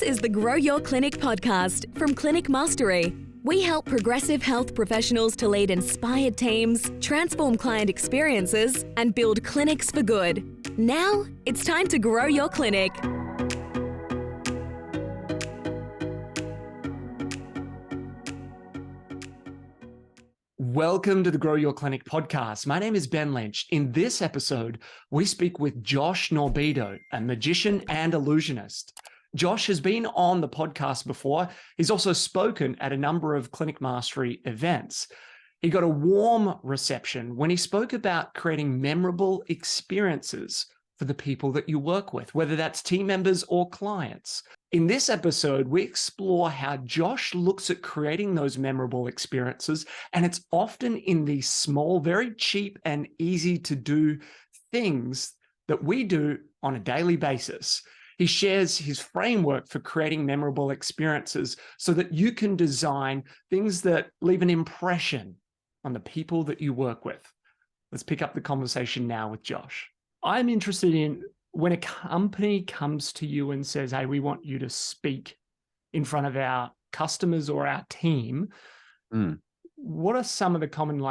This is the Grow Your Clinic podcast from Clinic Mastery. We help progressive health professionals to lead inspired teams, transform client experiences, and build clinics for good. Now, it's time to grow your clinic. Welcome to the Grow Your Clinic podcast. My name is Ben Lynch. In this episode, we speak with Josh Norbido, a magician and illusionist. Josh has been on the podcast before. He's also spoken at a number of Clinic Mastery events. He got a warm reception when he spoke about creating memorable experiences for the people that you work with, whether that's team members or clients. In this episode, we explore how Josh looks at creating those memorable experiences, and it's often in these small, very cheap and easy to do things that we do on a daily basis. He shares his framework for creating memorable experiences so that you can design things that leave an impression on the people that you work with. Let's pick up the conversation now with Josh. I'm interested in when a company comes to you and says, hey, we want you to speak in front of our customers or our team. What are some of the common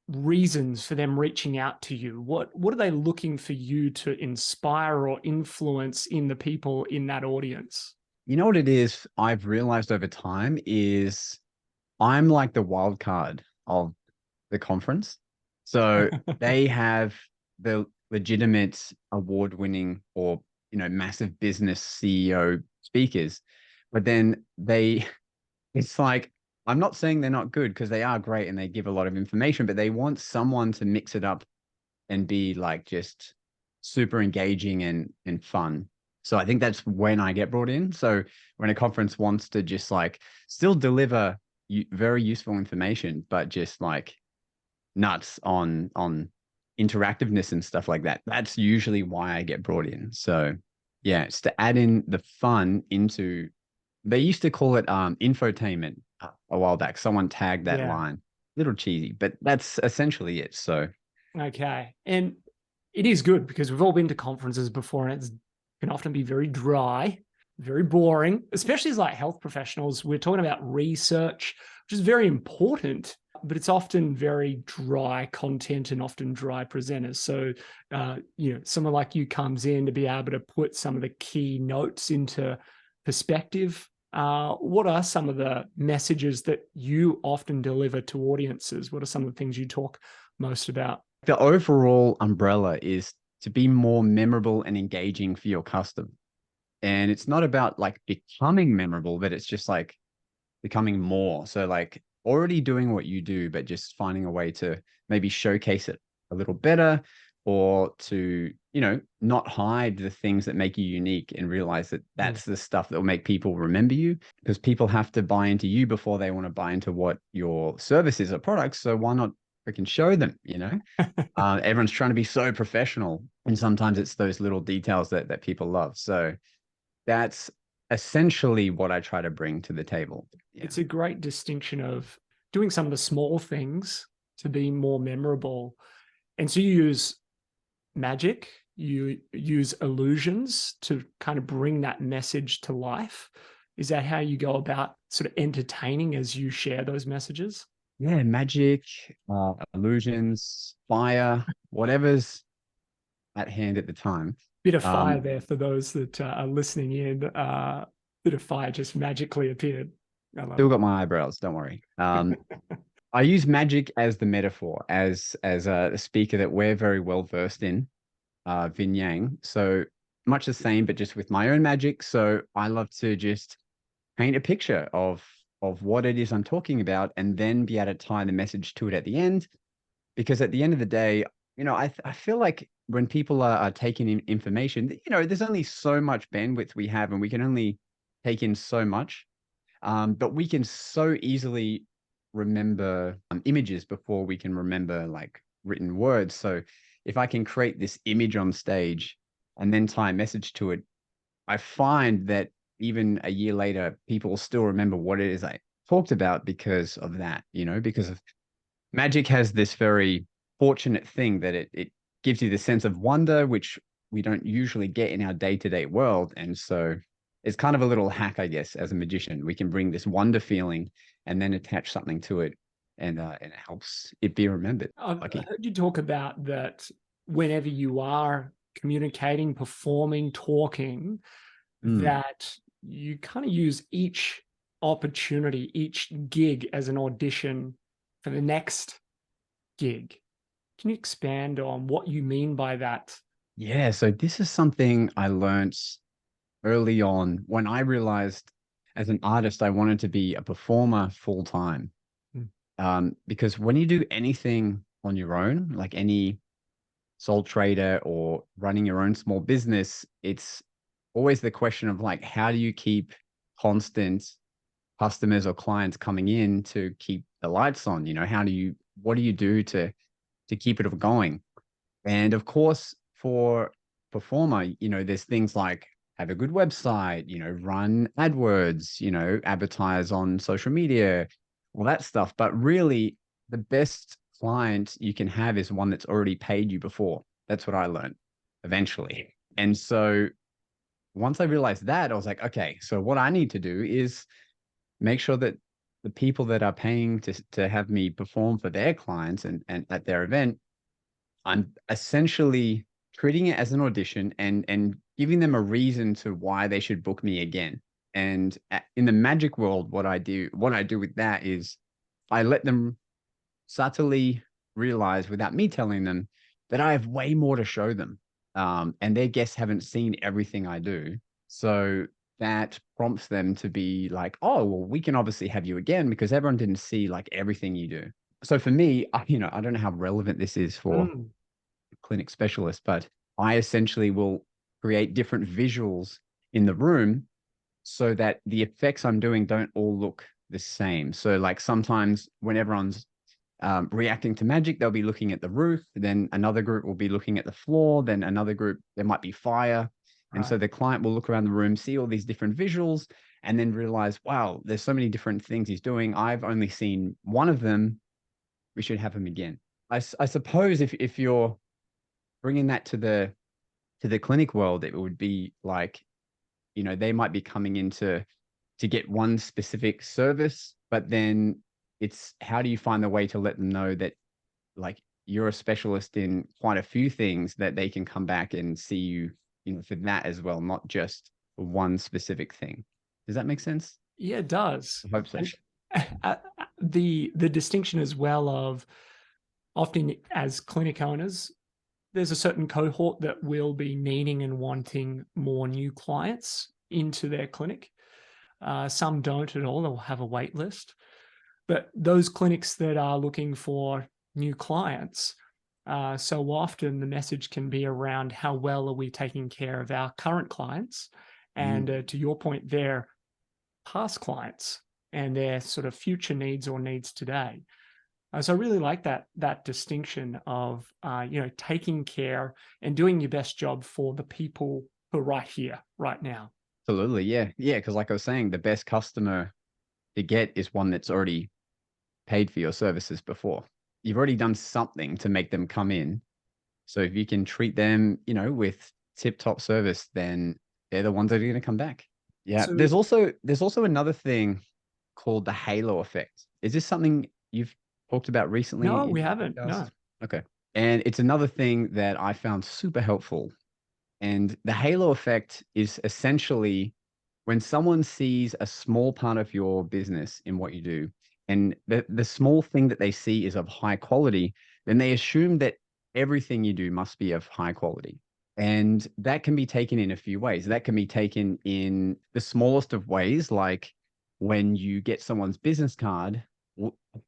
reasons for them reaching out to you? What are they looking for you to inspire or influence in the people in that audience? You know what it is I've realized over time is I'm like the wild card of the conference. So they have the legitimate award-winning or, massive business CEO speakers, but then it's like, I'm not saying they're not good because they are great and they give a lot of information, but they want someone to mix it up and be just super engaging and fun. So I think that's when I get brought in. So when a conference wants to just still deliver very useful information, but just nuts on interactiveness and stuff like that, that's usually why I get brought in. So yeah, it's to add in the fun into, they used to call it infotainment a while back. Someone tagged that line. Little cheesy, but that's essentially it. So okay. And it is good because we've all been to conferences before and it can often be very dry, very boring, especially as health professionals. We're talking about research, which is very important, but it's often very dry content and often dry presenters. So, someone like you comes in to be able to put some of the key notes into perspective. What are some of the messages that you often deliver to audiences? What are some of the things you talk most about? The overall umbrella is to be more memorable and engaging for your customer. And it's not about becoming memorable, but it's just becoming more. So already doing what you do, but just finding a way to maybe showcase it a little better, or to, not hide the things that make you unique and realize that that's the stuff that will make people remember you, because people have to buy into you before they want to buy into what your service is or products. So why not freaking show them, everyone's trying to be so professional. And sometimes it's those little details that people love. So that's essentially what I try to bring to the table. Yeah. It's a great distinction of doing some of the small things to be more memorable. And so you use magic, you use illusions to kind of bring that message to life. Is that how you go about sort of entertaining as you share those messages? Yeah, magic, illusions, fire, whatever's at hand at the time. Bit of fire there for those that are listening in. Bit of fire just magically appeared. Still got my eyebrows, don't worry. I use magic as the metaphor, as a speaker that we're very well versed in, Vin Yang. So much the same, but just with my own magic. So I love to just paint a picture of what it is I'm talking about, and then be able to tie the message to it at the end. Because at the end of the day, I feel like when people are taking in information, there's only so much bandwidth we have, and we can only take in so much. But we can so easily remember images before we can remember written words. So if I can create this image on stage and then tie a message to it, I find that even a year later, people still remember what it is I talked about because of that, because of magic has this very fortunate thing that it gives you the sense of wonder, which we don't usually get in our day-to-day world. And so it's kind of a little hack, I guess, as a magician. We can bring this wonder feeling and then attach something to it, and it helps it be remembered. I've Lucky. heard you talk about that whenever you are communicating, performing, talking, that you kind of use each opportunity, each gig as an audition for the next gig. Can you expand on what you mean by that? Yeah, so this is something I learned early on when I realized as an artist I wanted to be a performer full time. Because when you do anything on your own, like any sole trader or running your own small business, it's always the question of like, how do you keep constant customers or clients coming in to keep the lights on? You know, what do you do to keep it going? And of course, for performer, you know, there's things like have a good website, you know, run AdWords, you know, advertise on social media, all that stuff. But really, the best client you can have is one that's already paid you before. That's what I learned eventually. And so once I realized that, I was like, okay, so what I need to do is make sure that the people that are paying to have me perform for their clients and at their event, I'm essentially treating it as an audition and giving them a reason to why they should book me again. And in the magic world, what I do with that is I let them subtly realize without me telling them that I have way more to show them. And their guests haven't seen everything I do. So that prompts them to be like, oh, well, we can obviously have you again because everyone didn't see like everything you do. So for me, I don't know how relevant this is for clinic specialists, but I essentially will create different visuals in the room so that the effects I'm doing don't all look the same. So like sometimes when everyone's reacting to magic, they'll be looking at the roof, then another group will be looking at the floor, then another group, there might be fire. And so the client will look around the room, see all these different visuals, and then realize, wow, there's so many different things he's doing. I've only seen one of them. We should have him again. I suppose if you're bringing that to the clinic world, it would be like, you know, they might be coming in to get one specific service, but then it's how do you find the way to let them know that like you're a specialist in quite a few things that they can come back and see you, you know, for that as well, not just one specific thing. Does that make sense? Yeah, it does. I hope so. And the distinction as well of often as clinic owners, there's a certain cohort that will be needing and wanting more new clients into their clinic. Some don't at all, they'll have a wait list. But those clinics that are looking for new clients, so often the message can be around how well are we taking care of our current clients and to your point, their past clients and their sort of future needs or needs today. So I really like that distinction of taking care and doing your best job for the people who are right here, right now. Absolutely, yeah, because like I was saying, the best customer to get is one that's already paid for your services before. You've already done something to make them come in. So if you can treat them, you know, with tip-top service, then they're the ones that are going to come back. Yeah. So, there's also another thing called the halo effect. Is this something you've talked about recently? no, we haven't. No. Okay. And it's another thing that I found super helpful. And the halo effect is essentially when someone sees a small part of your business in what you do, and the small thing that they see is of high quality, then they assume that everything you do must be of high quality. And that can be taken in a few ways. That can be taken in the smallest of ways, like when you get someone's business card,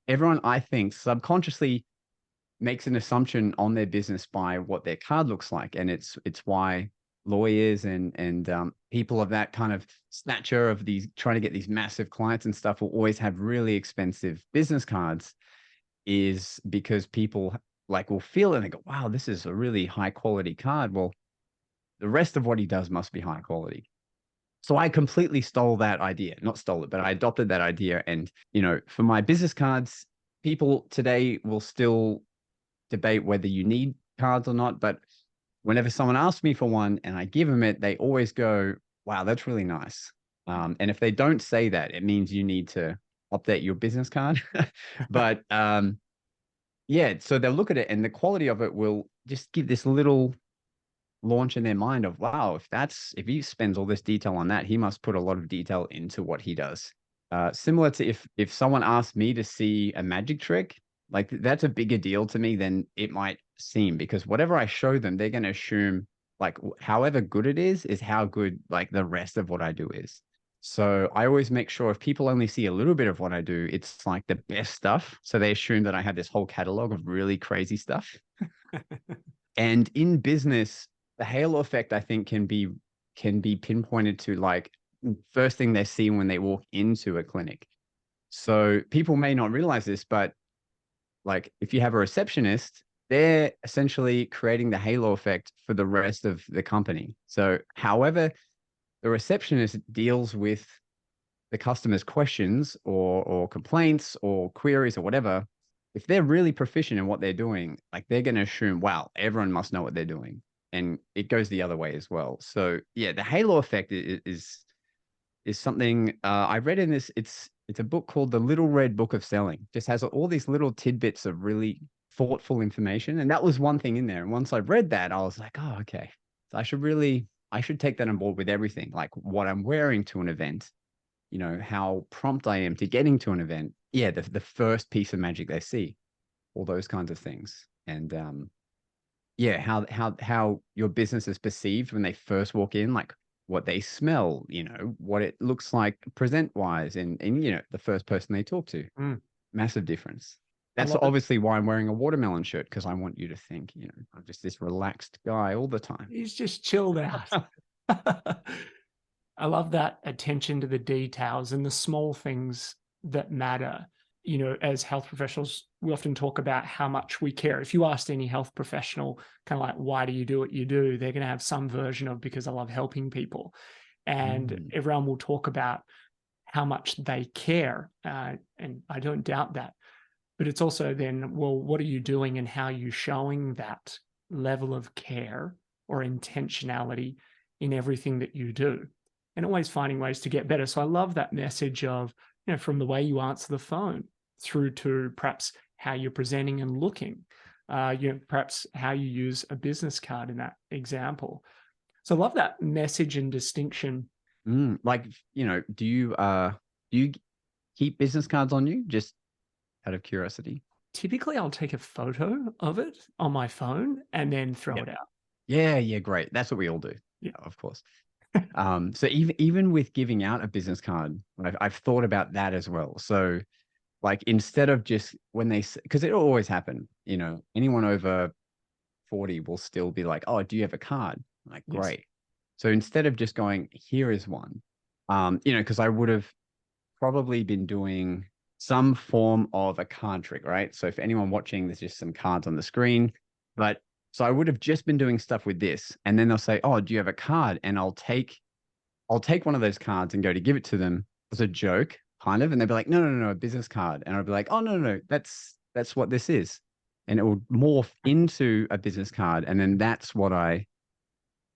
everyone, I think, subconsciously makes an assumption on their business by what their card looks like. And it's why lawyers and people of that kind of stature of these trying to get these massive clients and stuff will always have really expensive business cards, is because people like will feel it and they go, wow, this is a really high quality card. Well, the rest of what he does must be high quality. So I completely stole that idea, not stole it, but I adopted that idea. And, you know, for my business cards, people today will still debate whether you need cards or not. But whenever someone asks me for one and I give them it, they always go, wow, that's really nice. And if they don't say that, it means you need to update your business card. But yeah, so they'll look at it and the quality of it will just give this little launch in their mind of, wow, if he spends all this detail on that, he must put a lot of detail into what he does. Similar to if someone asked me to see a magic trick, like that's a bigger deal to me than it might seem, because whatever I show them, they're going to assume like however good it is how good like the rest of what I do is. So I always make sure if people only see a little bit of what I do, it's like the best stuff. So they assume that I have this whole catalog of really crazy stuff. And in business, the halo effect, I think, can be pinpointed to like first thing they see when they walk into a clinic. So people may not realize this, but like if you have a receptionist, they're essentially creating the halo effect for the rest of the company. So however the receptionist deals with the customer's questions or complaints or queries or whatever, if they're really proficient in what they're doing, like they're going to assume, wow, everyone must know what they're doing. And it goes the other way as well. So yeah, the halo effect is something I read in this. It's a book called The Little Red Book of Selling. Just has all these little tidbits of really thoughtful information. And that was one thing in there. And once I read that, I was like, oh, okay. So I should take that on board with everything, like what I'm wearing to an event, you know, how prompt I am to getting to an event. Yeah, the first piece of magic they see, all those kinds of things. And yeah, how your business is perceived when they first walk in, like what they smell, you know, what it looks like present wise, and you know, the first person they talk to. Massive difference. That's obviously why I'm wearing a watermelon shirt, because I want you to think, you know, I'm just this relaxed guy all the time. He's just chilled out. I love that attention to the details and the small things that matter. You know, as health professionals, we often talk about how much we care. If you asked any health professional, kind of like, why do you do what you do? They're going to have some version of, because I love helping people. And everyone will talk about how much they care. And I don't doubt that. But it's also then, well, what are you doing and how are you showing that level of care or intentionality in everything that you do? And always finding ways to get better. So I love that message of, you know, from the way you answer the phone through to perhaps how you're presenting and looking, you know, perhaps how you use a business card in that example. So I love that message and distinction. Like, you know, do you keep business cards on you, just out of curiosity? Typically, I'll take a photo of it on my phone and then throw it out. Yeah, great. That's what we all do. Yeah, of course. So even with giving out a business card, I've thought about that as well. So like instead of just when because it'll always happen, you know, anyone over 40 will still be like, oh, do you have a card? Like, great. Yes. So instead of just going, here is one, you know, because I would have probably been doing some form of a card trick, right? So if anyone watching, there's just some cards on the screen, but so I would have just been doing stuff with this, and then they'll say, oh, do you have a card? And I'll take one of those cards and go to give it to them as a joke, kind of, and they'll be like, no, a business card. And I'll be like, oh, no, that's what this is. And it will morph into a business card, and then that's what I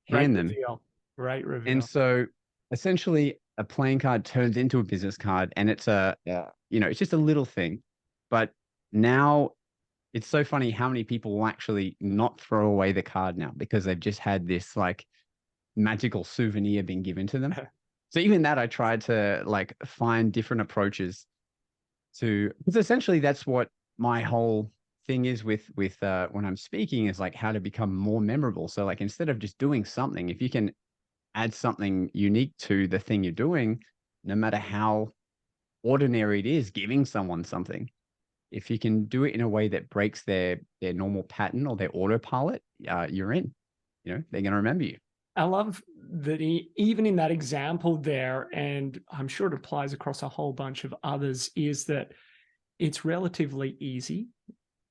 hand them. Right reveal. And so essentially a playing card turns into a business card, and it's you know, it's just a little thing. But now it's so funny how many people will actually not throw away the card now because they've just had this like magical souvenir being given to them. So even that, I tried to like find different approaches to, because essentially that's what my whole thing is with when I'm speaking, is like how to become more memorable. So like instead of just doing something, if you can add something unique to the thing you're doing, no matter how ordinary it is, giving someone something, if you can do it in a way that breaks their normal pattern or their autopilot, you're in. You know, they're going to remember you. I love that even in that example there, and I'm sure it applies across a whole bunch of others, is that it's relatively easy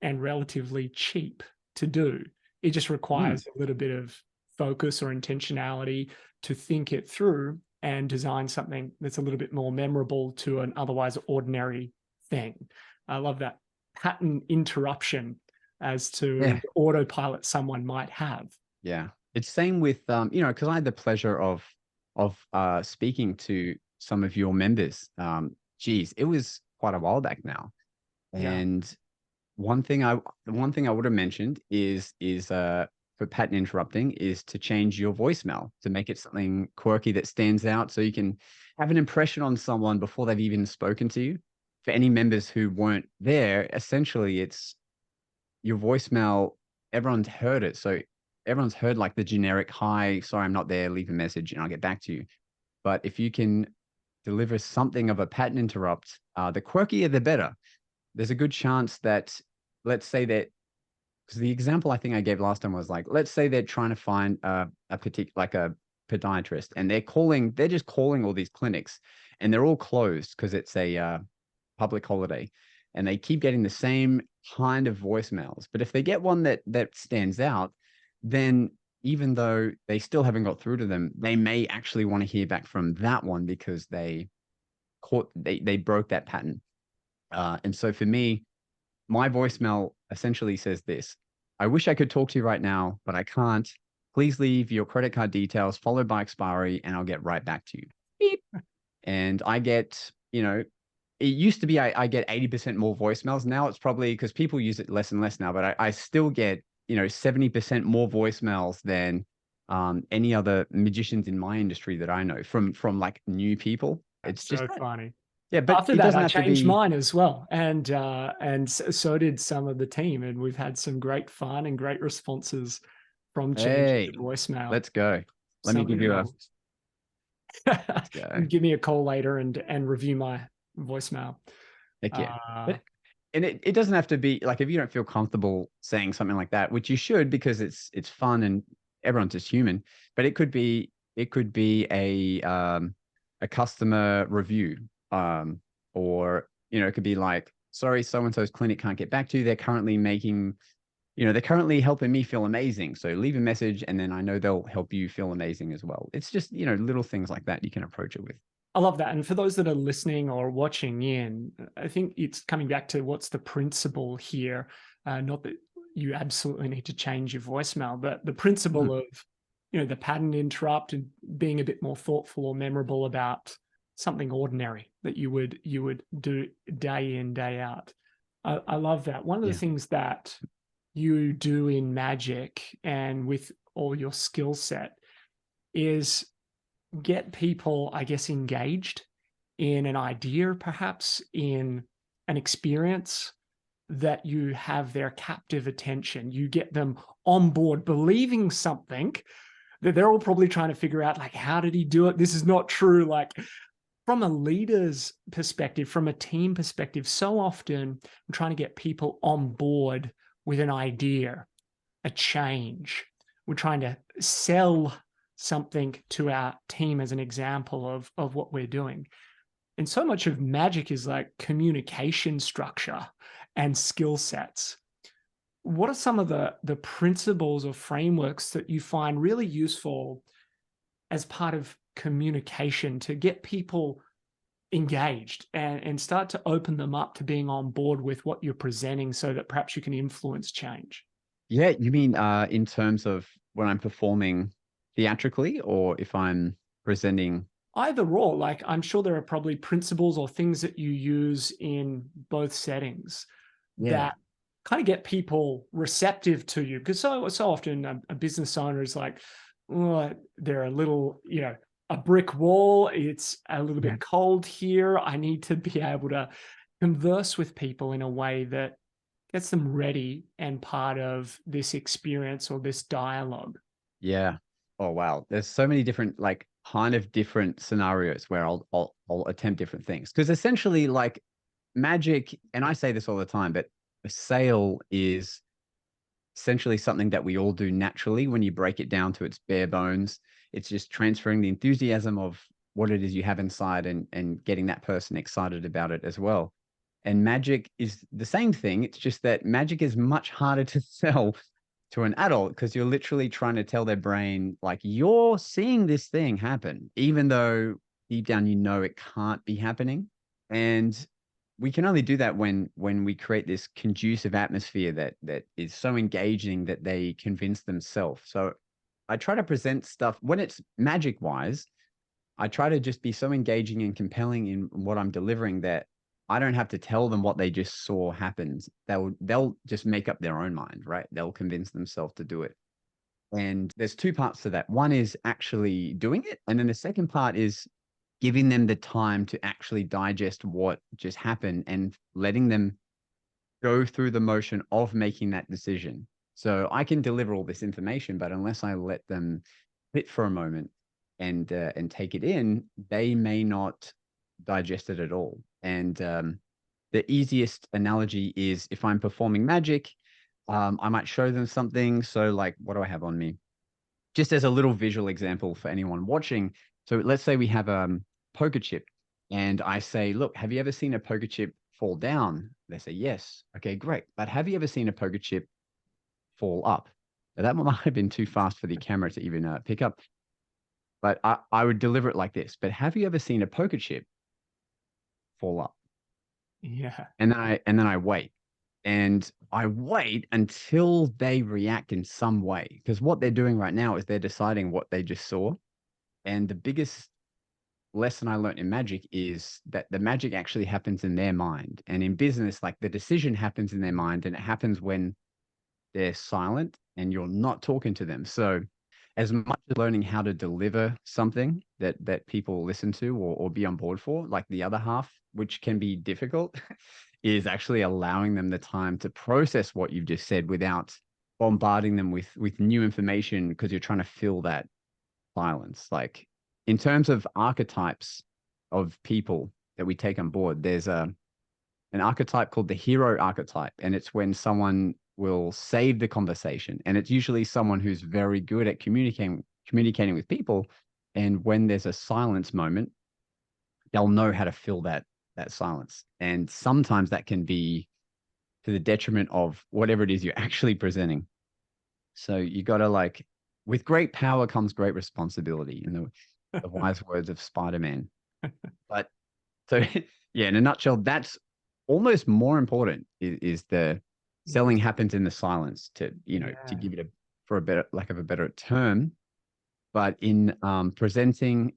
and relatively cheap to do. It just requires a little bit of focus or intentionality to think it through and design something that's a little bit more memorable to an otherwise ordinary thing. I love that pattern interruption as to the autopilot someone might have. Yeah. It's same with, you know, because I had the pleasure of of speaking to some of your members. Geez, it was quite a while back now. Yeah. And one thing I would have mentioned is for pattern interrupting is to change your voicemail to make it something quirky that stands out, so you can have an impression on someone before they've even spoken to you. For any members who weren't there, essentially it's your voicemail. Everyone's heard it, so everyone's heard like the generic "Hi, sorry, I'm not there. Leave a message and I'll get back to you." But if you can deliver something of a pattern interrupt, the quirkier the better. There's a good chance that, let's say that, because the example I think I gave last time was like, let's say they're trying to find a particular, like a podiatrist, and they're just calling all these clinics, and they're all closed because it's a public holiday, and they keep getting the same kind of voicemails. But if they get one that stands out, then even though they still haven't got through to them, they may actually want to hear back from that one because they broke that pattern. And so for me, my voicemail essentially says this: I wish I could talk to you right now, but I can't. Please leave your credit card details followed by expiry, and I'll get right back to you. Beep. And I get, it used to be I get 80% more voicemails. Now it's probably because people use it less and less now, but I still get, 70% more voicemails than any other magicians in my industry that I know from like new people. It's It's just so funny. yeah, but After it that, doesn't I have to changed be. mine as well, and so did some of the team, and we've had some great fun and great responses from changing Hey, the voicemail. let's go. Let me give Somebody you a. else. Let's go. Give me a call later and review my voicemail. Heck yeah. And it doesn't have to be like, if you don't feel comfortable saying something like that, which you should, because it's fun and everyone's just human, but it could be a customer review, or it could be like, sorry, so and so's clinic can't get back to you. They're currently they're currently helping me feel amazing. So leave a message, and then I know they'll help you feel amazing as well. It's just, little things like that you can approach it with. I love that. And for those that are listening or watching in, I think it's coming back to what's the principle here. Not that you absolutely need to change your voicemail, but the principle of, the pattern interrupt and being a bit more thoughtful or memorable about something ordinary that you would do day in, day out. I love that. One of the things that you do in magic and with all your skill set is get people, I guess, engaged in an idea, perhaps in an experience, that you have their captive attention. You get them on board, believing something that they're all probably trying to figure out, like, how did he do it? This is not true. Like, from a leader's perspective, from a team perspective, so often I'm trying to get people on board with an idea, a change. We're trying to sell something to our team as an example of what we're doing. And so much of magic is like communication structure and skill sets. What are some of the principles or frameworks that you find really useful as part of communication to get people engaged and start to open them up to being on board with what you're presenting, so that perhaps you can influence change? Yeah, you mean in terms of when I'm performing theatrically, or if I'm presenting? Either or. Like, I'm sure there are probably principles or things that you use in both settings that kind of get people receptive to you. Because so often a business owner is like, oh, they're a little, a brick wall. It's a little bit cold here. I need to be able to converse with people in a way that gets them ready and part of this experience or this dialogue. Yeah. Oh, wow. There's so many different, like, kind of different scenarios where I'll attempt different things. Because essentially, like, magic, and I say this all the time, but a sale is essentially something that we all do naturally. When you break it down to its bare bones, it's just transferring the enthusiasm of what it is you have inside and getting that person excited about it as well. And magic is the same thing. It's just that magic is much harder to sell to an adult, because you're literally trying to tell their brain, like, you're seeing this thing happen, even though deep down it can't be happening. And we can only do that when we create this conducive atmosphere that is so engaging that they convince themselves. So I try to present stuff when it's magic wise. I try to just be so engaging and compelling in what I'm delivering that I don't have to tell them what they just saw happens. They'll just make up their own mind, right? They'll convince themselves to do it. And there's two parts to that. One is actually doing it. And then the second part is giving them the time to actually digest what just happened and letting them go through the motion of making that decision. So I can deliver all this information, but unless I let them sit for a moment and take it in, they may not digest it at all. And the easiest analogy is if I'm performing magic, I might show them something. So like, what do I have on me? Just as a little visual example for anyone watching. So let's say we have a poker chip and I say, look, have you ever seen a poker chip fall down? They say, yes. Okay, great. But have you ever seen a poker chip fall up? Now, that might have been too fast for the camera to even pick up. But I would deliver it like this. But have you ever seen a poker chip fall up? Yeah. And then I wait. And I wait until they react in some way. Because what they're doing right now is they're deciding what they just saw. And the biggest lesson I learned in magic is that the magic actually happens in their mind. And in business, like the decision happens in their mind, and it happens when they're silent and you're not talking to them. So as much as learning how to deliver something that people listen to or be on board for, like the other half, which can be difficult, is actually allowing them the time to process what you've just said without bombarding them with new information because you're trying to fill that silence. Like in terms of archetypes of people that we take on board, there's an archetype called the hero archetype, and it's when someone will save the conversation, and it's usually someone who's very good at communicating with people. And when there's a silence moment, they'll know how to fill that silence. And sometimes that can be to the detriment of whatever it is you're actually presenting. So you got to like, with great power comes great responsibility, in the wise words of Spider-Man. But so yeah, in a nutshell, that's almost more important is the selling happens in the silence, to give it for a better lack of a better term. But in presenting,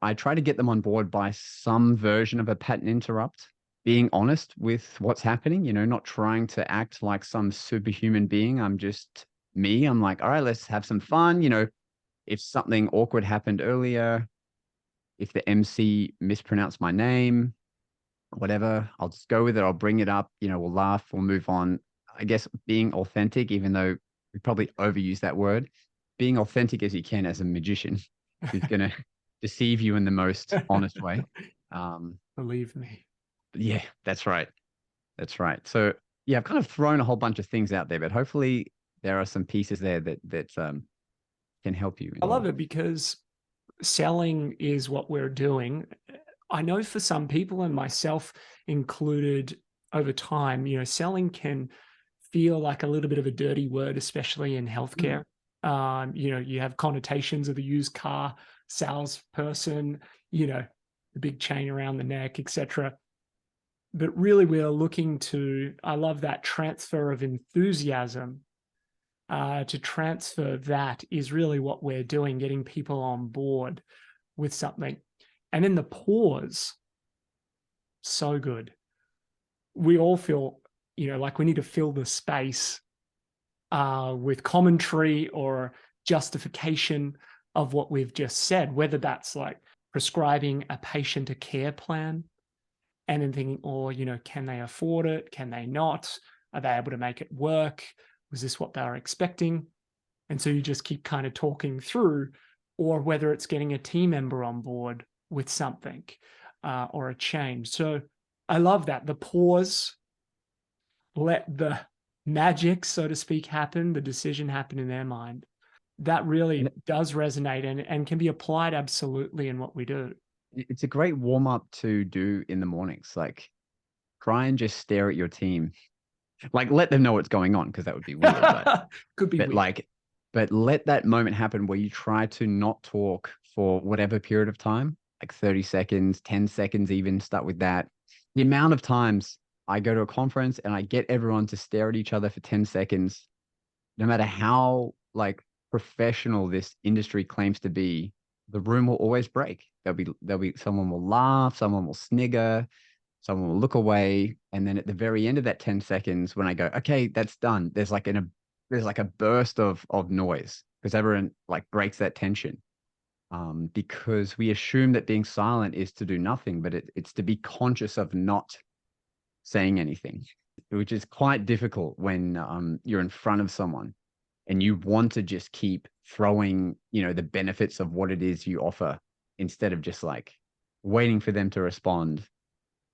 I try to get them on board by some version of a pattern interrupt, being honest with what's happening, not trying to act like some superhuman being. I'm just me. I'm like, all right, let's have some fun. If something awkward happened earlier, if the MC mispronounced my name, whatever, I'll just go with it. I'll bring it up, we'll laugh, we'll move on. I guess being authentic, even though we probably overuse that word, being authentic as you can as a magician is going to deceive you in the most honest way. Believe me. Yeah, that's right. That's right. So yeah, I've kind of thrown a whole bunch of things out there, but hopefully there are some pieces there that can help you. I love it because selling is what we're doing. I know for some people, and myself included, over time, selling can feel like a little bit of a dirty word, especially in healthcare. You have connotations of the used car salesperson, the big chain around the neck, etc. But really, we are looking to, I love that transfer of enthusiasm. To transfer that is really what we're doing, getting people on board with something. And then the pause, so good. We all feel, like we need to fill the space with commentary or justification of what we've just said, whether that's like prescribing a patient a care plan and then thinking, can they afford it? Can they not? Are they able to make it work? Was this what they were expecting? And so you just keep kind of talking through, or whether it's getting a team member on board with something or a change. So I love that. The pause, let the magic, so to speak, happen, the decision happen in their mind. That really does resonate and can be applied absolutely in what we do. It's a great warm up to do in the mornings. Like try and just stare at your team. Like let them know what's going on, because that would be weird. But, could be weird. But let that moment happen where you try to not talk for whatever period of time, like 30 seconds, 10 seconds, even start with that. The amount of times I go to a conference and I get everyone to stare at each other for 10 seconds, no matter how like professional this industry claims to be, the room will always break. There'll be someone will laugh, someone will snigger, someone will look away, and then at the very end of that 10 seconds, when I go, okay, that's done, there's like a burst of noise because everyone like breaks that tension. Because we assume that being silent is to do nothing, but it's to be conscious of not saying anything, which is quite difficult when you're in front of someone and you want to just keep throwing, the benefits of what it is you offer instead of just like waiting for them to respond.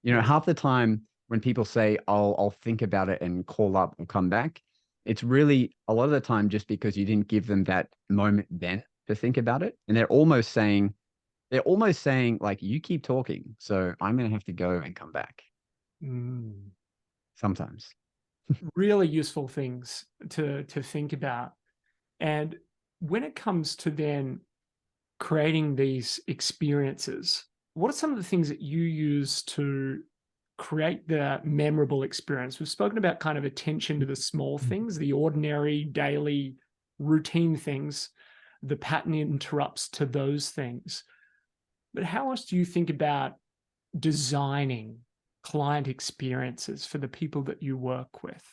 Half the time when people say, I'll think about it and call up and come back, it's really a lot of the time just because you didn't give them that moment then to think about it. And they're almost saying like, you keep talking, so I'm going to have to go and come back. Sometimes. Really useful things to think about. And when it comes to then creating these experiences, what are some of the things that you use to create the memorable experience? We've spoken about kind of attention to the small things, the ordinary, daily, routine things, the pattern interrupts to those things. But how else do you think about designing client experiences for the people that you work with?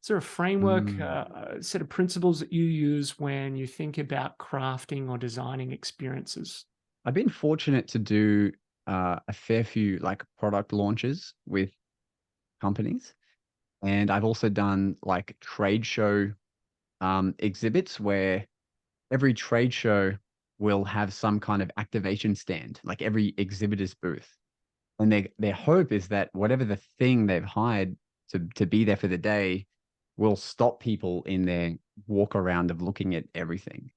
Is there a framework, a set of principles that you use when you think about crafting or designing experiences? I've been fortunate to do a fair few like product launches with companies. And I've also done like trade show exhibits where every trade show will have some kind of activation stand, like every exhibitor's booth. And their hope is that whatever the thing they've hired to be there for the day will stop people in their walk around of looking at everything.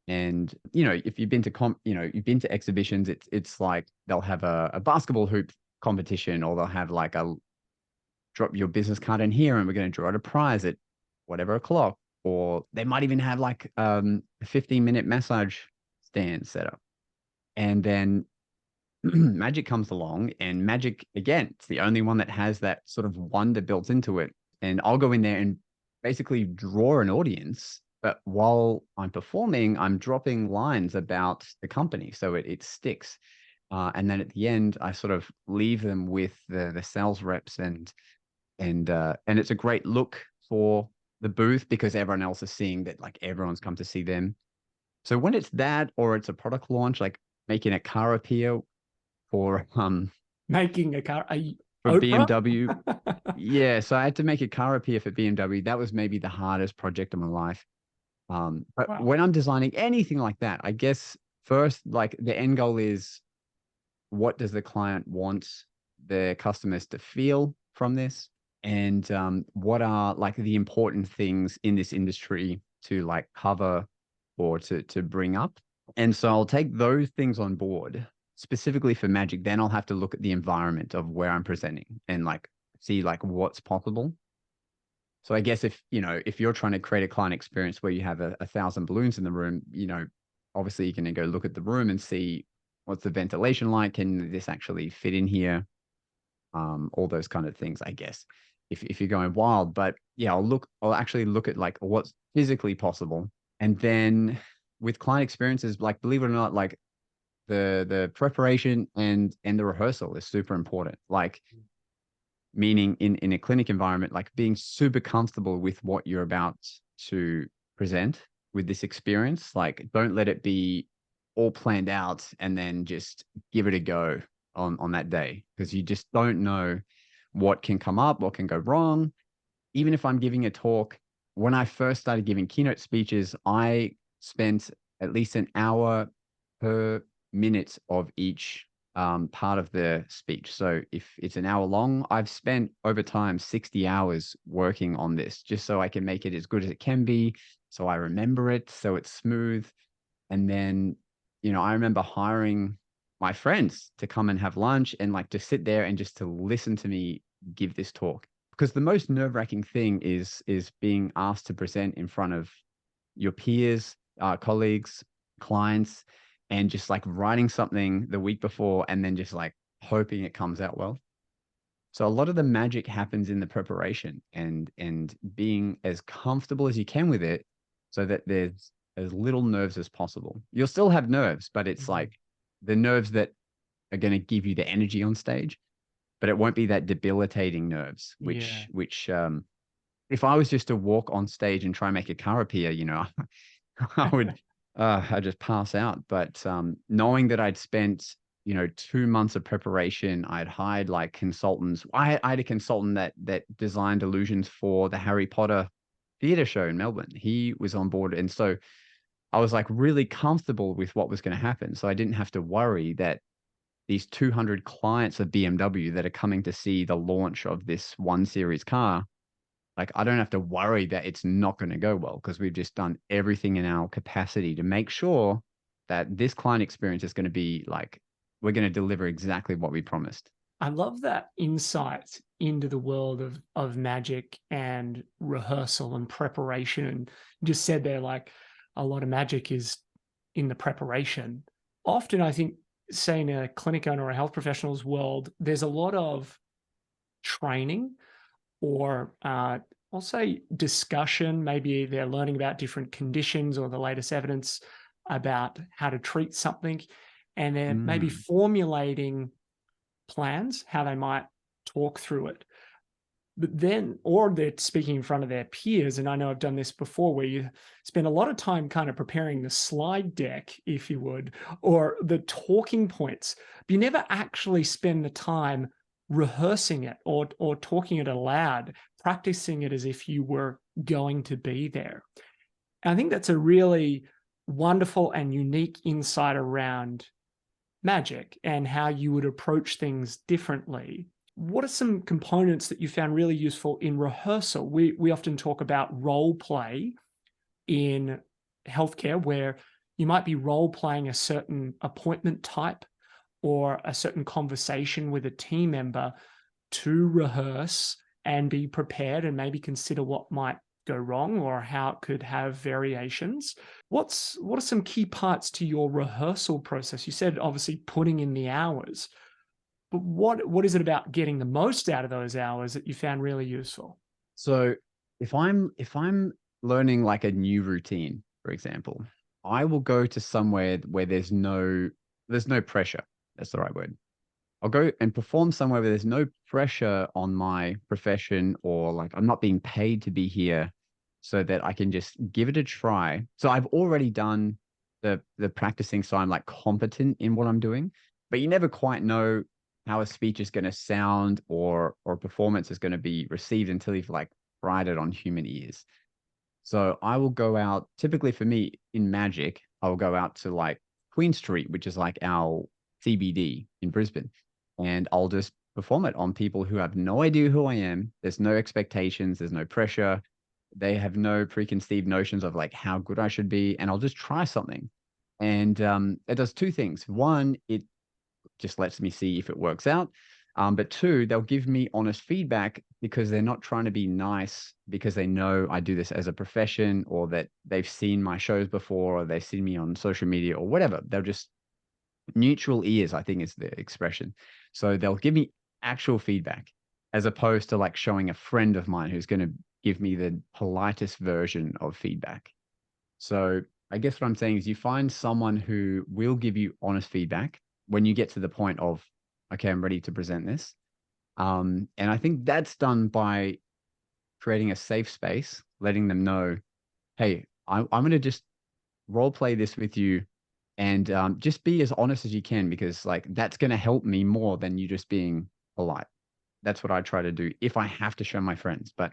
And, if you've been to you've been to exhibitions, it's like they'll have a basketball hoop competition, or they'll have like a drop your business card in here and we're going to draw out a prize at whatever o'clock. Or they might even have like a 15-minute massage stand set up. And then Magic comes along, and Magic, again, it's the only one that has that sort of wonder built into it. And I'll go in there and basically draw an audience. But while I'm performing, I'm dropping lines about the company, so it sticks. And then at the end, I sort of leave them with the sales reps, and it's a great look for the booth because everyone else is seeing that, like, everyone's come to see them. So when it's that, or it's a product launch, like making a car appear for Making a car, for Oprah? BMW. Yeah, so I had to make a car appear for BMW. That was maybe the hardest project of my life. But Wow. when I'm designing anything like that, I guess first, like, the end goal is, what does the client want their customers to feel from this? And what are like the important things in this industry to like cover or to bring up? And so I'll take those things on board specifically for Magic. Then I'll have to look at the environment of where I'm presenting and like see like what's possible. So I guess if you're trying to create a client experience where you have 1,000 balloons in the room, obviously you can go look at the room and see what's the ventilation like. Can this actually fit in here? All those kind of things, I guess, if you're going wild. But yeah, I'll actually look at like what's physically possible. And then with client experiences, like, believe it or not, like the preparation and the rehearsal is super important. Like, meaning in a clinic environment, like being super comfortable with what you're about to present with this experience. Like, don't let it be all planned out and then just give it a go on that day, because you just don't know what can come up, what can go wrong. Even if I'm giving a talk, when I first started giving keynote speeches, I spent at least an hour per minute of each part of the speech. So if it's an hour long, I've spent over time 60 hours working on this just so I can make it as good as it can be, so I remember it, so it's smooth. And then, I remember hiring my friends to come and have lunch and like to sit there and just to listen to me give this talk. Because the most nerve-wracking thing is being asked to present in front of your peers, colleagues, clients, and just like writing something the week before and then just like hoping it comes out well. So a lot of the magic happens in the preparation and being as comfortable as you can with it, so that there's as little nerves as possible. You'll still have nerves, but it's like the nerves that are going to give you the energy on stage, but it won't be that debilitating nerves, which if I was just to walk on stage and try and make a car appear, I would, I'd just pass out. But knowing that I'd spent, 2 months of preparation, I'd hired like consultants. I had a consultant that designed illusions for the Harry Potter theater show in Melbourne. He was on board. And so I was like really comfortable with what was going to happen. So I didn't have to worry that these 200 clients of BMW that are coming to see the launch of this 1 Series car, like I don't have to worry that it's not going to go well, because we've just done everything in our capacity to make sure that this client experience is going to be like, we're going to deliver exactly what we promised. I love that insight into the world of magic and rehearsal and preparation. And you just said there, like a lot of magic is in the preparation. Often I think, say in a clinic owner or a health professional's world, there's a lot of training or I'll say discussion. Maybe they're learning about different conditions or the latest evidence about how to treat something. And they're maybe formulating plans, how they might talk through it. But then, or they're speaking in front of their peers. And I know I've done this before, where you spend a lot of time kind of preparing the slide deck, if you would, or the talking points, but you never actually spend the time rehearsing it or talking it aloud, practicing it as if you were going to be there. And I think that's a really wonderful and unique insight around magic and how you would approach things differently. What are some components that you found really useful in rehearsal? We often talk about role play in healthcare, where you might be role playing a certain appointment type or a certain conversation with a team member to rehearse and be prepared and maybe consider what might go wrong or how it could have variations. What are some key parts to your rehearsal process? You said obviously putting in the hours, but what is it about getting the most out of those hours that you found really useful? So if I'm learning like a new routine, for example, I will go to somewhere where there's no pressure. That's the right word. I'll go and perform somewhere where there's no pressure on my profession, or like I'm not being paid to be here, so that I can just give it a try. So I've already done the practicing, so I'm like competent in what I'm doing, but you never quite know how a speech is going to sound or a performance is going to be received until you've like tried it on human ears. So I will go out, typically for me in magic, I will go out to like Queen Street, which is like our CBD in Brisbane, and I'll just perform it on people who have no idea who I am. There's no expectations. There's no pressure. They have no preconceived notions of like how good I should be. And I'll just try something. And it does 2 things. One, it just lets me see if it works out. But 2, they'll give me honest feedback, because they're not trying to be nice because they know I do this as a profession, or that they've seen my shows before, or they've seen me on social media or whatever. They'll just neutral ears, I think is the expression. So they'll give me actual feedback, as opposed to like showing a friend of mine who's going to give me the politest version of feedback. So I guess what I'm saying is, you find someone who will give you honest feedback when you get to the point of, okay, I'm ready to present this. And I think that's done by creating a safe space, letting them know, hey, I'm going to just role play this with you, and just be as honest as you can, because like that's going to help me more than you just being polite. That's what I try to do if I have to show my friends, but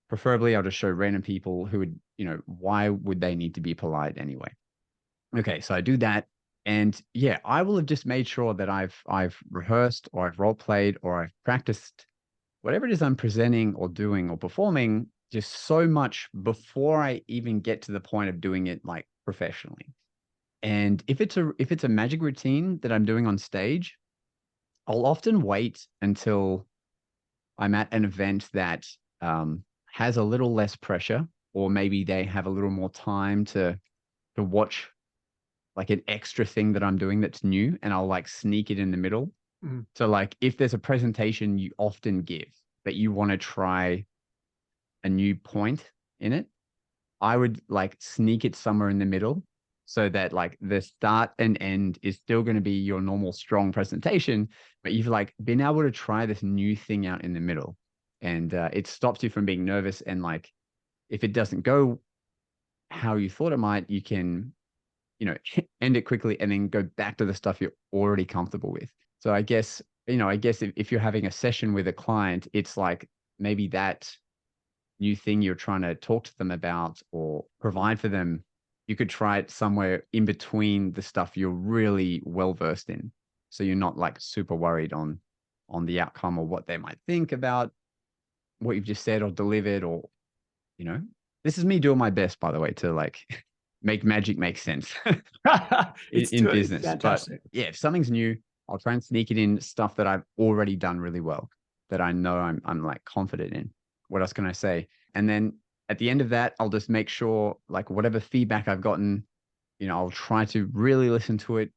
preferably I'll just show random people who would, why would they need to be polite anyway? Okay, so I do that. And yeah, I will have just made sure that I've rehearsed, or I've role played, or I've practiced whatever it is I'm presenting or doing or performing, just so much before I even get to the point of doing it like professionally. And if it's a magic routine that I'm doing on stage, I'll often wait until I'm at an event that has a little less pressure, or maybe they have a little more time to watch like an extra thing that I'm doing that's new, and I'll like sneak it in the middle. So like if there's a presentation you often give, but you want to try a new point in it, I would like sneak it somewhere in the middle so that like the start and end is still going to be your normal strong presentation, but you've like been able to try this new thing out in the middle, and it stops you from being nervous. And like, if it doesn't go how you thought it might, you can, end it quickly and then go back to the stuff you're already comfortable with. So I guess, if you're having a session with a client, it's like maybe that new thing you're trying to talk to them about or provide for them, you could try it somewhere in between the stuff you're really well versed in. So you're not like super worried on the outcome or what they might think about what you've just said or delivered, or, this is me doing my best, by the way, to like make magic make sense in business. But yeah, if something's new, I'll try and sneak it in stuff that I've already done really well, that I know I'm like confident in. What else can I say? And then at the end of that, I'll just make sure like whatever feedback I've gotten, I'll try to really listen to it,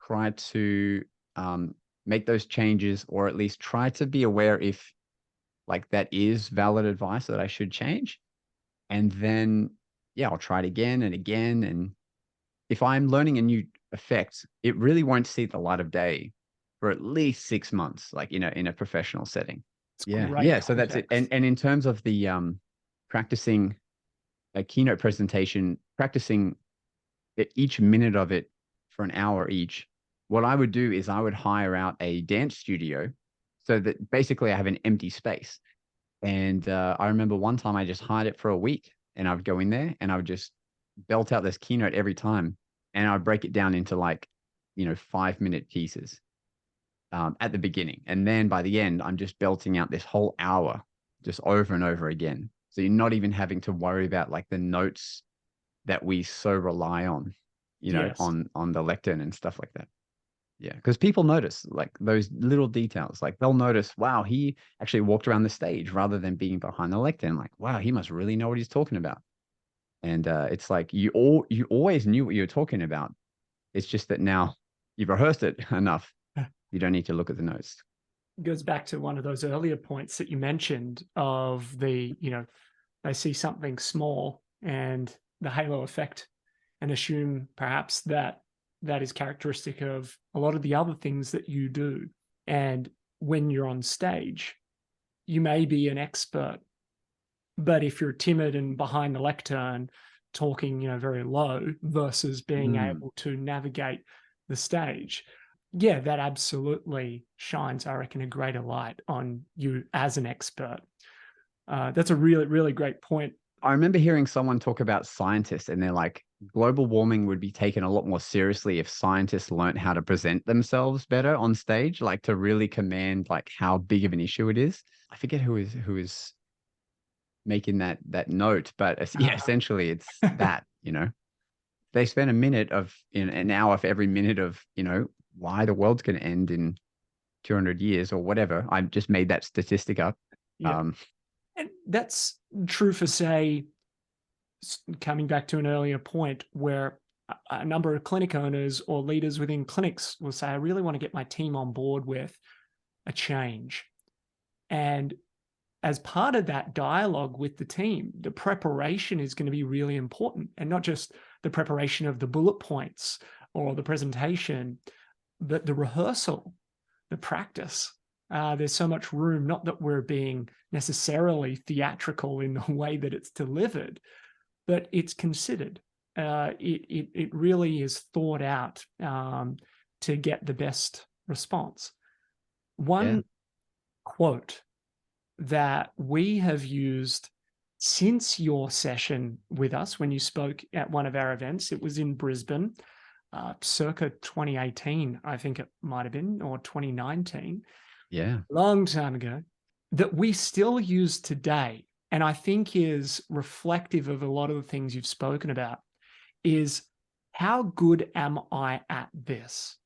try to make those changes, or at least try to be aware if like that is valid advice that I should change. And then, yeah, I'll try it again and again. And if I'm learning a new effect, it really won't see the light of day for at least 6 months, like, in a professional setting. Yeah. So that's it. And in terms of the practicing a keynote presentation, practicing each minute of it for an hour each, what I would do is I would hire out a dance studio so that basically I have an empty space. And I remember one time I just hired it for a week, and I would go in there and I would just belt out this keynote every time. And I'd break it down into like, 5-minute pieces at the beginning. And then by the end, I'm just belting out this whole hour just over and over again. So you're not even having to worry about like the notes that we so rely on, Yes. on the lectern and stuff like that. Yeah, because people notice like those little details. Like they'll notice, wow, he actually walked around the stage rather than being behind the lectern. Like, wow, he must really know what he's talking about. And it's like you always knew what you were talking about. It's just that now you've rehearsed it enough. You don't need to look at the notes. It goes back to one of those earlier points that you mentioned of the, they see something small and the halo effect and assume perhaps that is characteristic of a lot of the other things that you do. And when you're on stage, you may be an expert, but if you're timid and behind the lectern talking, very low versus being able to navigate the stage, yeah, that absolutely shines, I reckon, a greater light on you as an expert. That's a really, really great point. I remember hearing someone talk about scientists, and they're like, global warming would be taken a lot more seriously if scientists learned how to present themselves better on stage, like to really command like how big of an issue it is. I forget who is making that note, but yeah, essentially it's that, they spend a minute of an hour for every minute of, why the world's going to end in 200 years or whatever. I just made that statistic up. Yeah. And that's true for, say, coming back to an earlier point where a number of clinic owners or leaders within clinics will say, I really want to get my team on board with a change. And as part of that dialogue with the team, the preparation is going to be really important, and not just the preparation of the bullet points or the presentation, but the rehearsal, the practice. There's so much room, not that we're being necessarily theatrical in the way that it's delivered, but it's considered. It really is thought out to get the best response. One quote that we have used since your session with us when you spoke at one of our events, it was in Brisbane, circa 2018, I think it might have been, or 2019. Yeah. Long time ago, that we still use today, and I think is reflective of a lot of the things you've spoken about, is how good am I at this?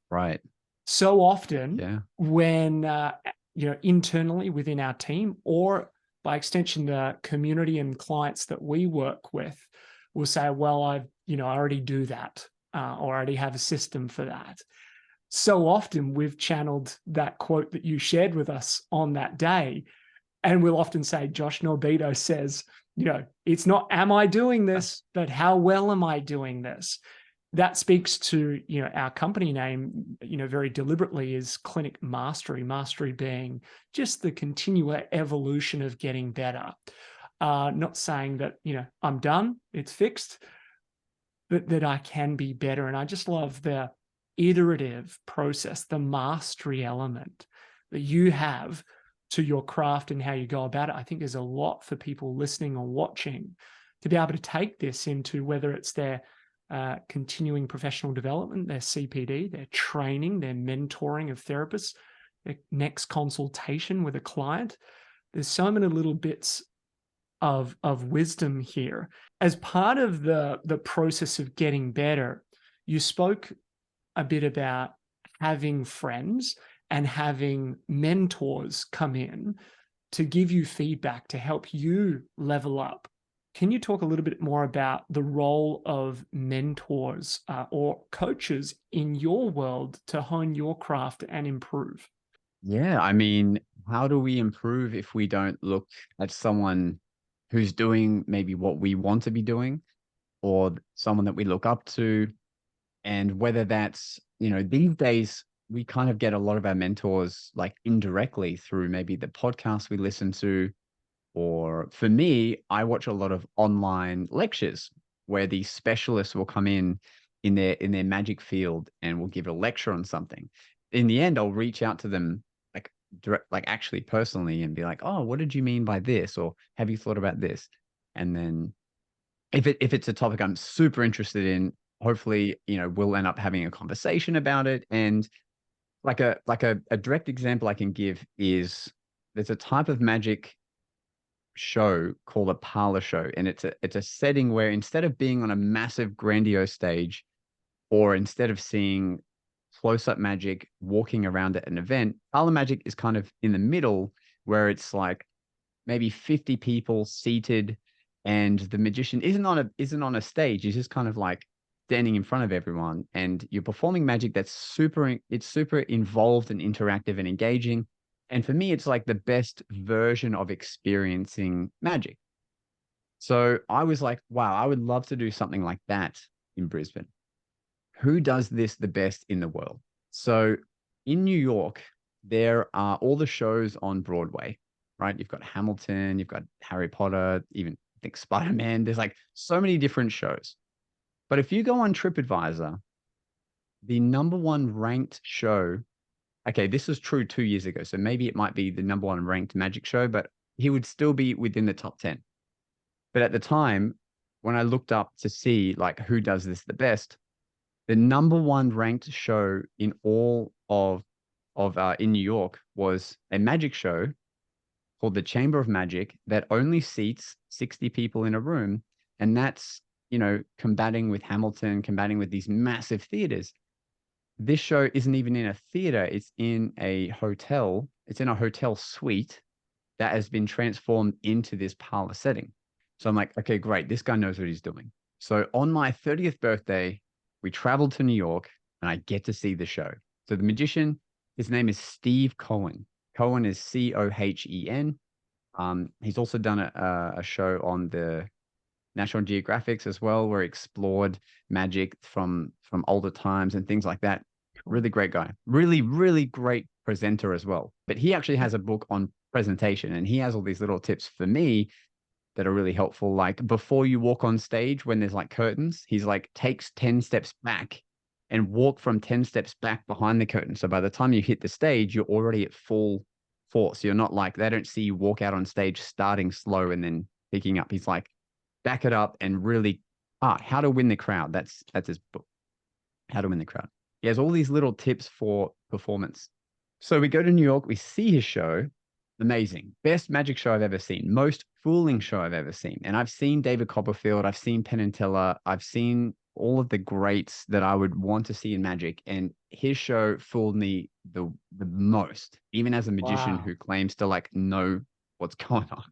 Right. So often when, internally within our team, or by extension, the community and clients that we work with will say, well, I already do that, or I already have a system for that. So often we've channeled that quote that you shared with us on that day, and we'll often say, Josh Norbido says, it's not, am I doing this, but how well am I doing this? That speaks to, our company name, very deliberately is Clinic Mastery, mastery being just the continual evolution of getting better. Not saying that, I'm done, it's fixed, but that I can be better. And I just love the iterative process, the mastery element that you have to your craft and how you go about it. I think there's a lot for people listening or watching to be able to take this into, whether it's their continuing professional development, their CPD, their training, their mentoring of therapists, their next consultation with a client. There's so many little bits of wisdom here. As part of the process of getting better, you spoke a bit about having friends and having mentors come in to give you feedback to help you level up. Can you talk a little bit more about the role of mentors or coaches in your world to hone your craft and improve? Yeah, I mean, how do we improve if we don't look at someone who's doing maybe what we want to be doing, or someone that we look up to? And whether that's, these days, we kind of get a lot of our mentors like indirectly through maybe the podcasts we listen to, or for me, I watch a lot of online lectures where these specialists will come in their magic field and will give a lecture on something. In the end, I'll reach out to them like actually personally and be like, oh, what did you mean by this? Or have you thought about this? And then if it's a topic I'm super interested in, hopefully, we'll end up having a conversation about it. And like a direct example I can give is there's a type of magic show called a parlor show, and it's a setting where instead of being on a massive grandiose stage, or instead of seeing close-up magic walking around at an event, parlor magic is kind of in the middle, where it's like maybe 50 people seated, and the magician isn't on a stage. He's just kind of like standing in front of everyone, and you're performing magic that's super involved and interactive and engaging. And for me, it's like the best version of experiencing magic. So I was like, wow, I would love to do something like that in Brisbane. Who does this the best in the world? So in New York, there are all the shows on Broadway, right? You've got Hamilton, you've got Harry Potter, even I think Spider-Man. There's like so many different shows. But if you go on TripAdvisor, the number one ranked show, okay, this was true 2 years ago, so maybe it might be the number one ranked magic show, but he would still be within the top 10. But at the time, when I looked up to see like who does this the best, the number one ranked show in all of in New York was a magic show called the Chamber of Magic that only seats 60 people in a room. And that's, combating with Hamilton, combating with these massive theaters. This show isn't even in a theater. It's in a hotel. It's in a hotel suite that has been transformed into this parlor setting. So I'm like, okay, great. This guy knows what he's doing. So on my 30th birthday, we traveled to New York and I get to see the show. So the magician, his name is Steve Cohen. Cohen is Cohen. He's also done a show on the National Geographics as well, where he explored magic from older times and things like that. Really great guy. Really, really great presenter as well. But he actually has a book on presentation, and he has all these little tips for me that are really helpful. Like before you walk on stage, when there's like curtains, he's like takes 10 steps back and walk from 10 steps back behind the curtain. So by the time you hit the stage, you're already at full force. You're not like, they don't see you walk out on stage starting slow and then picking up. He's like, back it up and really, how to win the crowd. That's his book, How to Win the Crowd. He has all these little tips for performance. So we go to New York, we see his show. Amazing. Best magic show I've ever seen. Most fooling show I've ever seen. And I've seen David Copperfield. I've seen Penn and Teller. I've seen all of the greats that I would want to see in magic. And his show fooled me the most, even as a magician who claims to like know what's going on.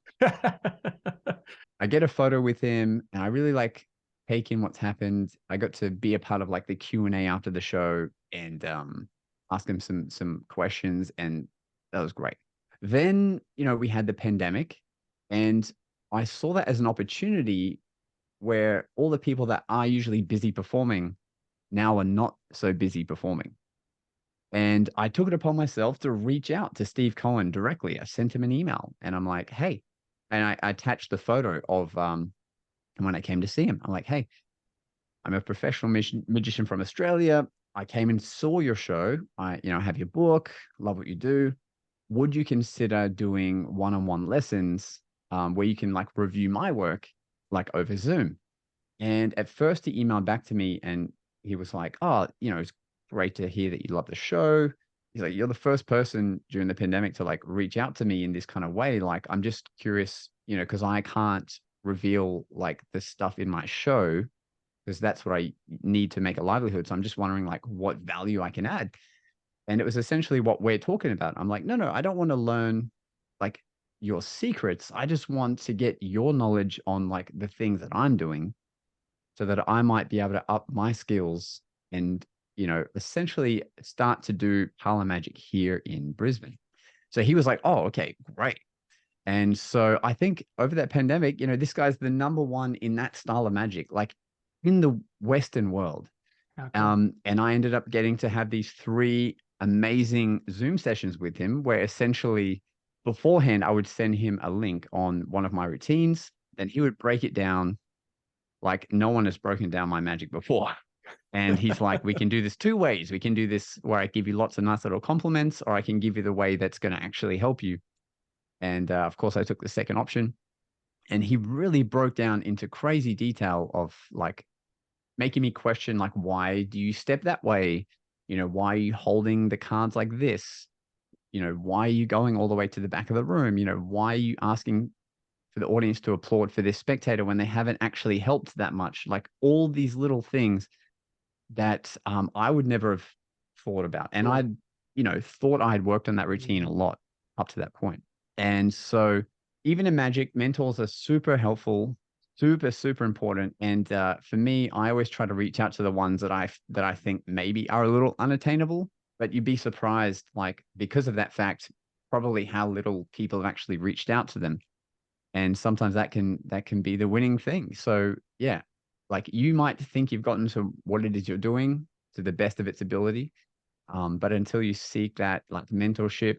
I get a photo with him and I really like take in what's happened. I got to be a part of like the Q&A after the show and ask him some questions, and that was great. Then, we had the pandemic, and I saw that as an opportunity where all the people that are usually busy performing now are not so busy performing. And I took it upon myself to reach out to Steve Cohen directly. I sent him an email and I'm like, hey, and I attached the photo of when I came to see him. I'm like, hey, I'm a professional magician from Australia. I came and saw your show. I have your book, love what you do. Would you consider doing one-on-one lessons where you can like review my work like over Zoom? And at first he emailed back to me and he was like, oh, it's great to hear that you love the show. He's like, you're the first person during the pandemic to like reach out to me in this kind of way. Like, I'm just curious, because I can't reveal like the stuff in my show because that's what I need to make a livelihood. So I'm just wondering like what value I can add. And it was essentially what we're talking about. I'm like, no, I don't want to learn like your secrets. I just want to get your knowledge on like the things that I'm doing so that I might be able to up my skills and, essentially start to do parlor magic here in Brisbane. So he was like, oh, okay, great. And so I think over that pandemic, this guy's the number one in that style of magic, like in the Western world. Okay. And I ended up getting to have these 3 amazing Zoom sessions with him where essentially beforehand, I would send him a link on one of my routines, then he would break it down like no one has broken down my magic before. And he's like, we can do this 2 ways. We can do this where I give you lots of nice little compliments, or I can give you the way that's going to actually help you. And of course, I took the second option. And he really broke down into crazy detail of like making me question, like, why do you step that way? Why are you holding the cards like this? Why are you going all the way to the back of the room? Why are you asking for the audience to applaud for this spectator when they haven't actually helped that much? Like all these little things that I would never have thought about. And I'd, thought I had worked on that routine a lot up to that point. And so even in magic, mentors are super helpful, super, super important. And for me, I always try to reach out to the ones that I think maybe are a little unattainable, but you'd be surprised, like because of that fact, probably how little people have actually reached out to them. And sometimes that can be the winning thing. So yeah, like you might think you've gotten to what it is you're doing to the best of its ability. But until you seek that like mentorship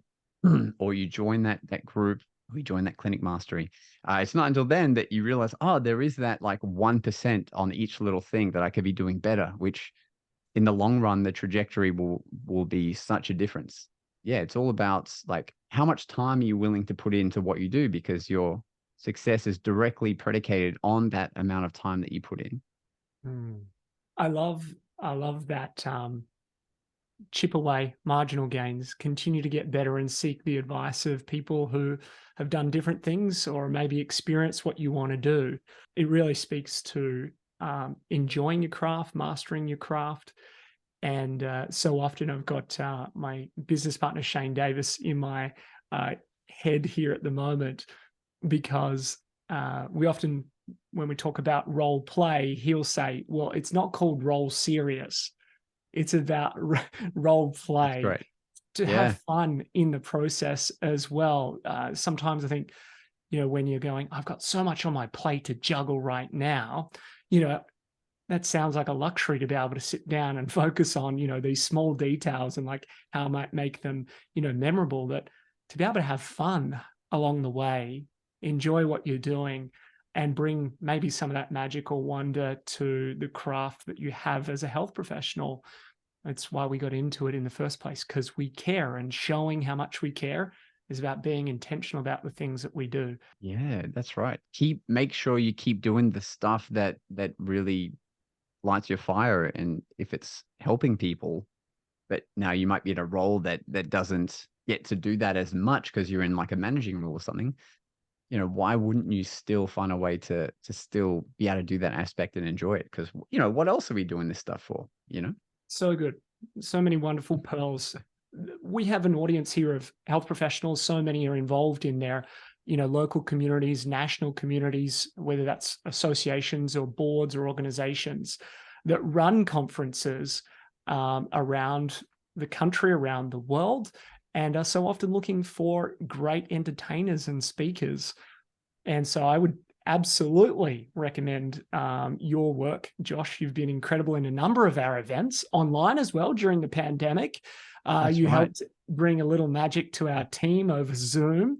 or you join that group, or you join that clinic mastery, it's not until then that you realize, oh, there is that like 1% on each little thing that I could be doing better, which in the long run, the trajectory will be such a difference. Yeah, it's all about like how much time are you willing to put into what you do, because your success is directly predicated on that amount of time that you put in. I love that chip away marginal gains, continue to get better and seek the advice of people who have done different things or maybe experience what you want to do. It really speaks to enjoying your craft, mastering your craft. And so often I've got my business partner, Shane Davis, in my head here at the moment, because we often, when we talk about role play, he'll say, well, it's not called role serious. It's about role play to have fun in the process as well. Sometimes I think, when you're going, I've got so much on my plate to juggle right now, that sounds like a luxury to be able to sit down and focus on, these small details and like how I might make them, memorable, that to be able to have fun along the way, enjoy what you're doing, and bring maybe some of that magical wonder to the craft that you have as a health professional. That's why we got into it in the first place, because we care, and showing how much we care is about being intentional about the things that we do. Yeah, that's right. Make sure you keep doing the stuff that really lights your fire. And if it's helping people, but now you might be in a role that doesn't get to do that as much because you're in like a managing role or something, why wouldn't you still find a way to still be able to do that aspect and enjoy it? Because, what else are we doing this stuff for, So good. So many wonderful pearls. We have an audience here of health professionals. So many are involved in their, local communities, national communities, whether that's associations or boards or organizations that run conferences around the country, around the world, and are so often looking for great entertainers and speakers. And so I would absolutely recommend your work, Josh. You've been incredible in a number of our events online as well during the pandemic. You helped bring a little magic to our team over Zoom.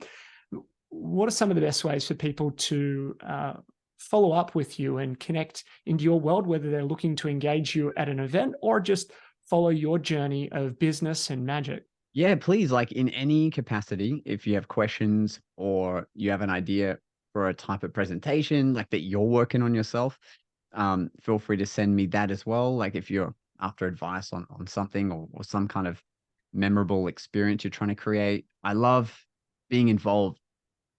What are some of the best ways for people to follow up with you and connect into your world, whether they're looking to engage you at an event or just follow your journey of business and magic? Yeah, please, like in any capacity, if you have questions or you have an idea for a type of presentation like that you're working on yourself, feel free to send me that as well. Like if you're after advice on something or some kind of memorable experience you're trying to create. I love being involved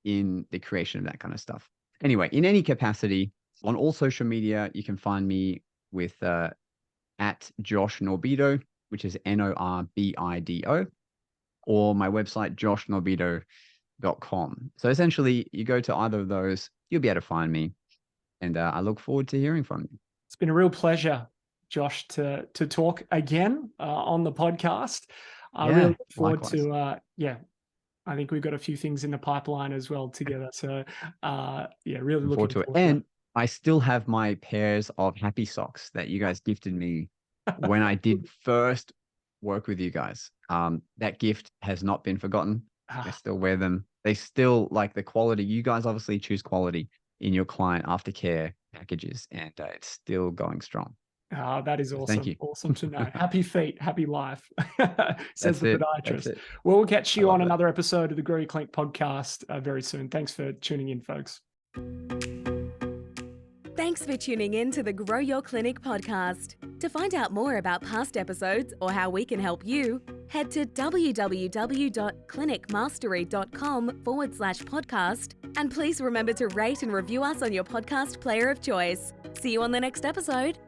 in the creation of that kind of stuff. Anyway, in any capacity, on all social media, you can find me with at Josh Norbido, which is Norbido, or my website, joshnorbido.com. So essentially, you go to either of those, you'll be able to find me. And I look forward to hearing from you. It's been a real pleasure, Josh, to talk again on the podcast. I really look forward to, I think we've got a few things in the pipeline as well together. So really looking forward to it. And I still have my pairs of happy socks that you guys gifted me when I did first work with you guys. That gift has not been forgotten. I still wear them. They still like the quality. You guys obviously choose quality in your client aftercare packages, and it's still going strong. That is awesome. Thank you. Awesome to know. Happy feet, happy life, says the podiatrist. Well, we'll catch you on another episode of the Grow Your Clinic podcast very soon. Thanks for tuning in, folks. Thanks for tuning in to the Grow Your Clinic podcast. To find out more about past episodes or how we can help you, head to www.clinicmastery.com/podcast. And please remember to rate and review us on your podcast player of choice. See you on the next episode.